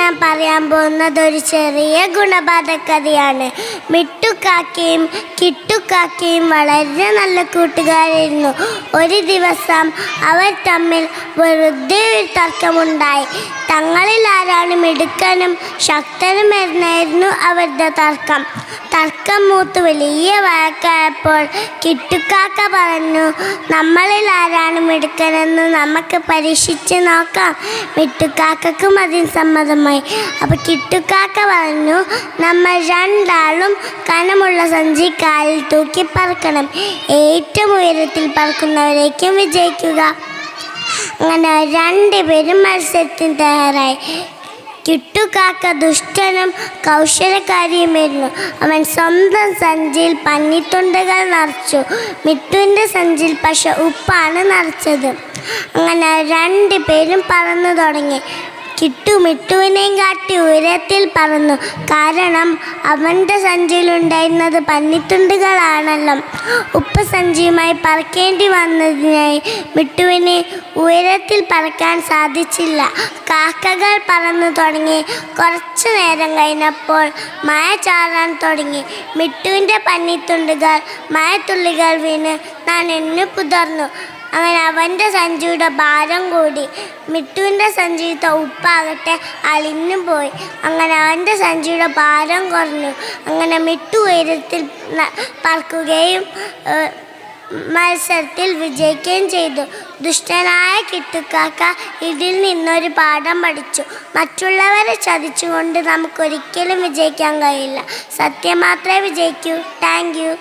ഞാൻ പറയാൻ പോകുന്നത് ഒരു ചെറിയ ഗുണപാഠ കഥയാണ്. മിട്ടുക്കാക്കയും കിട്ടുക്കാക്കയും വളരെ നല്ല കൂട്ടുകാരായിരുന്നു. ഒരു ദിവസം അവർ തമ്മിൽ വെറുതെ ഒരു തർക്കമുണ്ടായി. തങ്ങളിൽ ആരാണ് മിടുക്കനും ശക്തനും എന്നായിരുന്നു അവരുടെ തർക്കം. തർക്കം മൂത്ത് വലിയ വഴക്കായപ്പോൾ കിട്ടുക്കാക്ക പറഞ്ഞു, നമ്മളിൽ ആരാണ് മിടുക്കനെന്ന് നമുക്ക് പരീക്ഷിച്ച് നോക്കാം. മിട്ടുക്കാക്കും അതിന് സമ്മതമായി. അപ്പോൾ കിട്ടുക്കാക്ക പറഞ്ഞു, നമ്മൾ രണ്ടാളും കനമുള്ള സഞ്ചി കാലിൽ തൂക്കി പറക്കണം. ഏറ്റവും ഉയരത്തിൽ പറക്കുന്നവരേക്കും വിജയിക്കുക. അങ്ങനെ രണ്ടുപേരും മത്സരത്തിന് തയ്യാറായി. കിട്ടുക്കാക്ക ദുഷ്ടനും കൗശലക്കാരിയുമായിരുന്നു. അവൻ സ്വന്തം സഞ്ചിയിൽ പന്നിത്തുണ്ടുകൾ നിറച്ചു. മിട്ടുവിൻ്റെ സഞ്ചിയിൽ പക്ഷെ ഉപ്പാണ് നിറച്ചത്. അങ്ങനെ രണ്ടുപേരും പറന്നു തുടങ്ങി. കിട്ടു മിട്ടുവിനെയും കാട്ടി ഉയരത്തിൽ പറന്നു. കാരണം അവൻ്റെ സഞ്ചിയിലുണ്ടായിരുന്നത് പന്നിത്തുണ്ടുകളാണല്ലോ. ഉപ്പ് സഞ്ചിയുമായി പറക്കേണ്ടി വന്നതിനായി മിട്ടുവിന് ഉയരത്തിൽ പറക്കാൻ സാധിച്ചില്ല. കാക്കകൾ പറന്നു തുടങ്ങി. കുറച്ചു നേരം കഴിഞ്ഞപ്പോൾ മഴ ചാറാൻ തുടങ്ങി. മിട്ടുവിൻ്റെ പന്നിത്തുണ്ടുകൾ മഴത്തുള്ളികൾ വീണ് നനഞ്ഞു പുതർന്നു. അങ്ങനെ അവൻ്റെ സഞ്ചിയുടെ ഭാരം കൂടി. മിട്ടുവിൻ്റെ സഞ്ചിയിലത്തെ ഉപ്പാകട്ടെ അളിഞ്ഞു പോയി. അങ്ങനെ അവൻ്റെ സഞ്ചിയുടെ ഭാരം കുറഞ്ഞു. അങ്ങനെ മിട്ടു ഉയരത്തിൽ പറക്കുകയും മത്സരത്തിൽ വിജയിക്കുകയും ചെയ്തു. ദുഷ്ടനായ കിട്ടുക്കാക്ക ഇതിൽ നിന്നൊരു പാഠം പഠിച്ചു. മറ്റുള്ളവരെ ചതിച്ചുകൊണ്ട് നമുക്കൊരിക്കലും വിജയിക്കാൻ കഴിയില്ല. സത്യം മാത്രമേ വിജയിക്കൂ. Thank you.